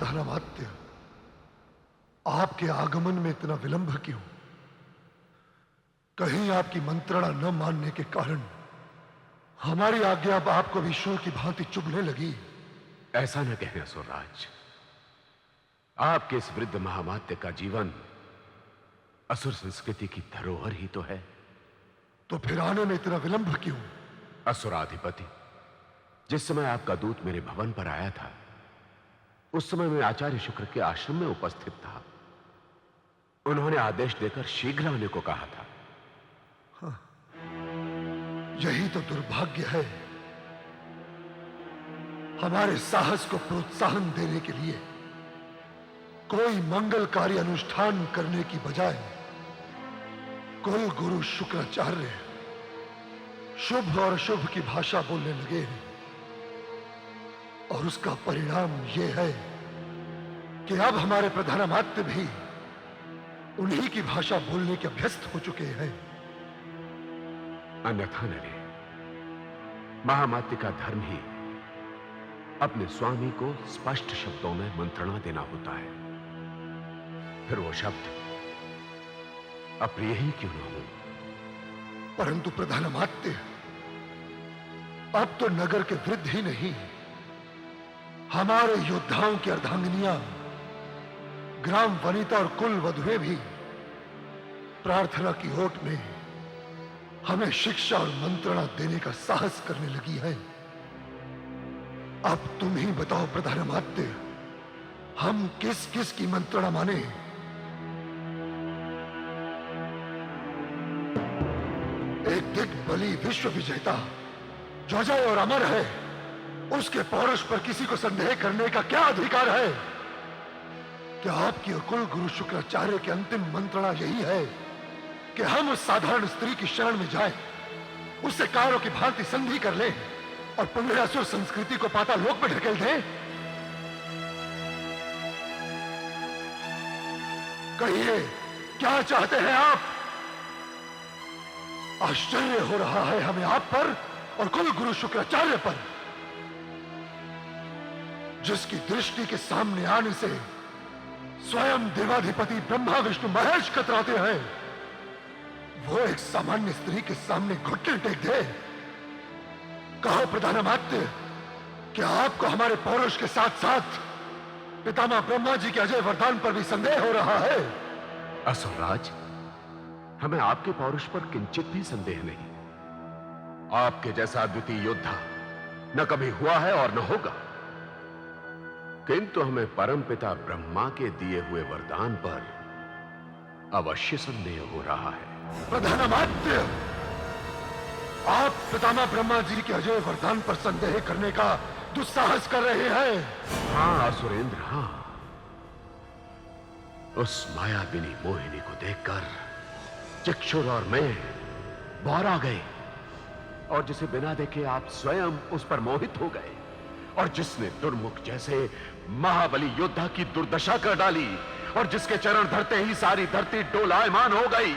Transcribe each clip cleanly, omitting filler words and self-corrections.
प्रधानामात्य, आपके आगमन में इतना विलंब क्यों? कहीं आपकी मंत्रणा न मानने के कारण हमारी आज्ञा अब आपको विषयों की भांति चुभने लगी। ऐसा न कहें असुरराज। आपके इस वृद्ध महामात्य का जीवन असुर संस्कृति की धरोहर ही तो है। तो फिर आने में इतना विलंब क्यों? असुराधिपति, जिस समय आपका दूत मेरे भवन पर आया था, उस समय मैं आचार्य शुक्र के आश्रम में उपस्थित था। उन्होंने आदेश देकर शीघ्र आने को कहा था। हाँ, यही तो दुर्भाग्य है। हमारे साहस को प्रोत्साहन देने के लिए कोई मंगलकारी अनुष्ठान करने की बजाय कुल गुरु शुक्राचार्य शुभ और अशुभ की भाषा बोलने लगे हैं, और उसका परिणाम यह है कि अब हमारे प्रधानामात्य भी उन्हीं की भाषा बोलने के अभ्यस्त हो चुके हैं। अन्यथा नरे, महामात्य का धर्म ही अपने स्वामी को स्पष्ट शब्दों में मंत्रणा देना होता है, फिर वो शब्द अप्रिय ही क्यों न हो। परंतु प्रधानामात्य, अब तो नगर के वृद्ध ही नहीं, हमारे योद्धाओं की अर्धांगिनियां, ग्राम वनिता और कुल वधुएं भी प्रार्थना की ओट में हमें शिक्षा और मंत्रणा देने का साहस करने लगी है। अब तुम ही बताओ प्रधानामात्य, हम किस किस की मंत्रणा माने? एक दिग्बली विश्व विजेता जो अजय और अमर है, उसके पौरुष पर किसी को संदेह करने का क्या अधिकार है? क्या आपकी और कुल गुरु शुक्राचार्य की अंतिम मंत्रणा यही है कि हम उस साधारण स्त्री की शरण में जाएं, उससे कारों की भांति संधि कर लें और पुनरासुर संस्कृति को पाताल लोक में ढकेल दें? कहिए, क्या चाहते हैं आप? आश्चर्य हो रहा है हमें आप पर और कुल गुरु शुक्राचार्य पर, जिसकी दृष्टि के सामने आने से स्वयं देवाधिपति ब्रह्मा विष्णु महेश कतराते हैं, वो एक सामान्य स्त्री के सामने घुटने टेक दे। कहो प्रधानामात्य, क्या आपको हमारे पौरुष के साथ साथ पितामह ब्रह्मा जी के अजय वरदान पर भी संदेह हो रहा है? असुरराज, हमें आपके पौरुष पर किंचित भी संदेह नहीं। आपके जैसा अद्वितीय योद्धा न कभी हुआ है और न होगा, किंतु हमें परमपिता ब्रह्मा के दिए हुए वरदान पर अवश्य संदेह हो रहा है। प्रधानामात्य, आप पितामह ब्रह्मा जी के अजय वरदान पर संदेह करने का दुस्साहस कर रहे हैं। हाँ असुरेंद्र, हाँ। उस मायाविनी मोहिनी को देखकर चक्षुर और मैं बौरा गए, और जिसे बिना देखे आप स्वयं उस पर मोहित हो गए, और जिसने दुर्मुख जैसे महाबली योद्धा की दुर्दशा कर डाली, और जिसके चरण धरते ही सारी धरती डोलायमान हो गई।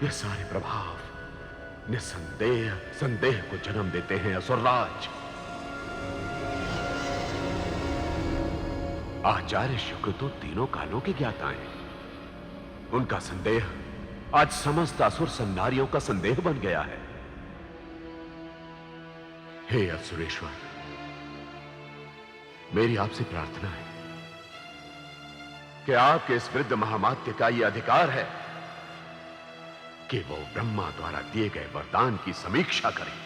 ये सारे प्रभाव निसंदेह संदेह को जन्म देते हैं असुरराज। आचार्य शुक्र तो तीनों कालों के ज्ञाता हैं। उनका संदेह आज समस्त असुर सन्नारियों का संदेह बन गया है। हे असुरेश्वर, मेरी आपसे प्रार्थना है कि आपके इस वृद्ध महामात्य का यह अधिकार है कि वो ब्रह्मा द्वारा दिए गए वरदान की समीक्षा करें।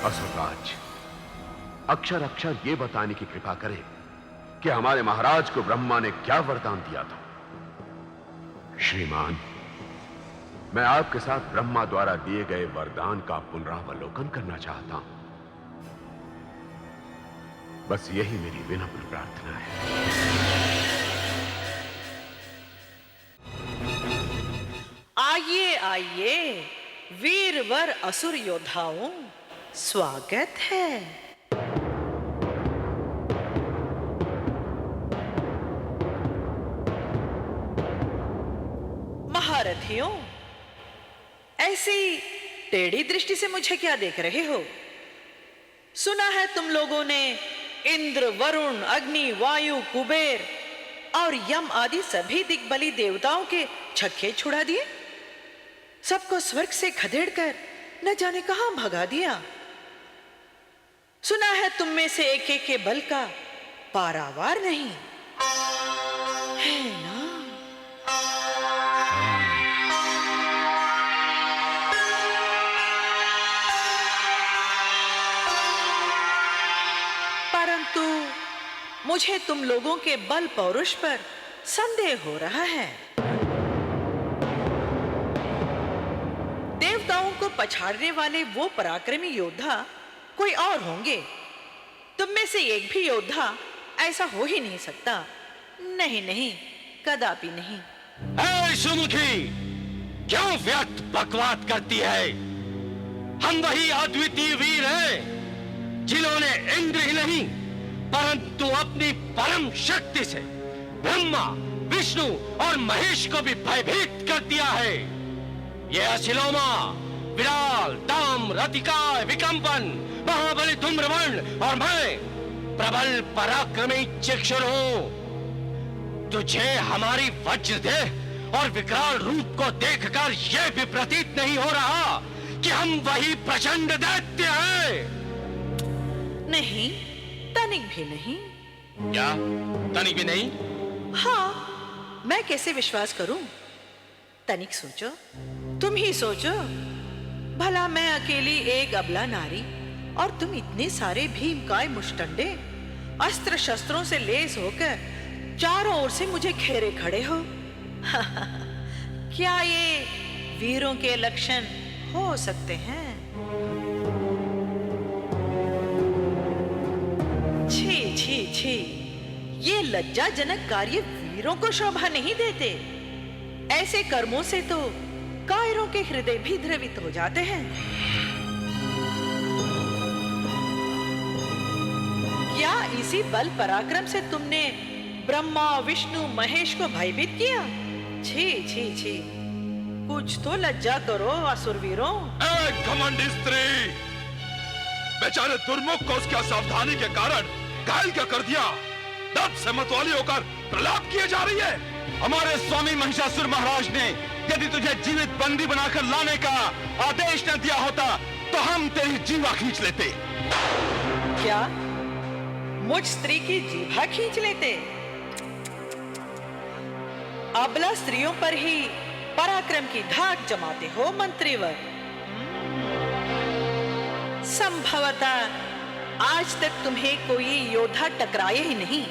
असुरराज, अक्षर अक्षर ये बताने की कृपा करें कि हमारे महाराज को ब्रह्मा ने क्या वरदान दिया था। श्रीमान, मैं आपके साथ ब्रह्मा द्वारा दिए गए वरदान का पुनरावलोकन करना चाहता हूं। बस यही मेरी विनम्र प्रार्थना है। आइए आइए वीरवर असुर योद्धाओं, स्वागत है। महारथियों, ऐसी टेढ़ी दृष्टि से मुझे क्या देख रहे हो? सुना है तुम लोगों ने इंद्र, वरुण, अग्नि, वायु, कुबेर और यम आदि सभी दिग्बली देवताओं के छक्के छुड़ा दिए, सबको स्वर्ग से खदेड़कर न जाने कहां भगा दिया। सुना है तुम में से एक एक के बल का पारावार नहीं है ना? परंतु मुझे तुम लोगों के बल पौरुष पर संदेह हो रहा है। देवताओं को पछाड़ने वाले वो पराक्रमी योद्धा कोई और होंगे। तुम में से एक भी योद्धा ऐसा हो ही नहीं सकता। नहीं नहीं, कदापि नहीं। ऐ सुमुखी, क्यों व्यर्थ बकवाद करती है? हम वही अद्वितीय वीर हैं जिन्होंने इंद्र ही नहीं परंतु अपनी परम शक्ति से ब्रह्मा, विष्णु और महेश को भी भयभीत कर दिया है। ये असिलोमा, विराल, दाम, रतिका, विकंपन, महाबली धूम्रवर्ण और मैं प्रबल पराक्रमी चिक्षुर हूं। तुझे हमारी वज्रदेह और विकराल रूप को देखकर यह भी प्रतीत नहीं हो रहा कि हम वही प्रचंड दैत्य हैं? नहीं, तनिक भी नहीं। क्या तनिक भी नहीं? हाँ, मैं कैसे विश्वास करूं? तनिक सोचो, तुम ही सोचो। भला मैं अकेली एक अबला नारी और तुम इतने सारे भीमकाय मुष्टंडे अस्त्र शस्त्रों से लेस होकर चारों ओर से मुझे घेरे खड़े हो। क्या ये वीरों के लक्षण हो सकते हैं? छी छी छी, ये लज्जाजनक कार्य वीरों को शोभा नहीं देते। ऐसे कर्मों से तो कायरों के हृदय भी द्रवित हो जाते हैं। क्या इसी बल पराक्रम से तुमने ब्रह्मा, विष्णु, महेश को भयभीत किया? छी छी छी, कुछ तो लज्जा करो असुरवीरों। घमंडी स्त्री, बेचारे दुर्मुख को उसकी असावधानी के कारण घायल क्या कर दिया? दर्द से मतवाली होकर प्रलाप किए जा रही है। हमारे स्वामी महिषासुर महाराज ने यदि तुझे जीवित बंदी बनाकर लाने का आदेश न दिया होता तो हम तेरी जीवा खींच लेते। क्या मुझ स्त्री की जीवा खींच लेते? अबला स्त्रियों पर ही पराक्रम की धाक जमाते हो मंत्रीवर। संभवतः आज तक तुम्हें कोई योद्धा टकराया ही नहीं,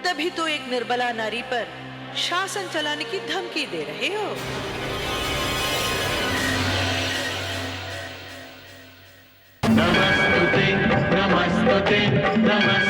तभी तो एक निर्बला नारी पर शासन चलाने की धमकी दे रहे हो। नमस्ते नमस्ते नमस्ते।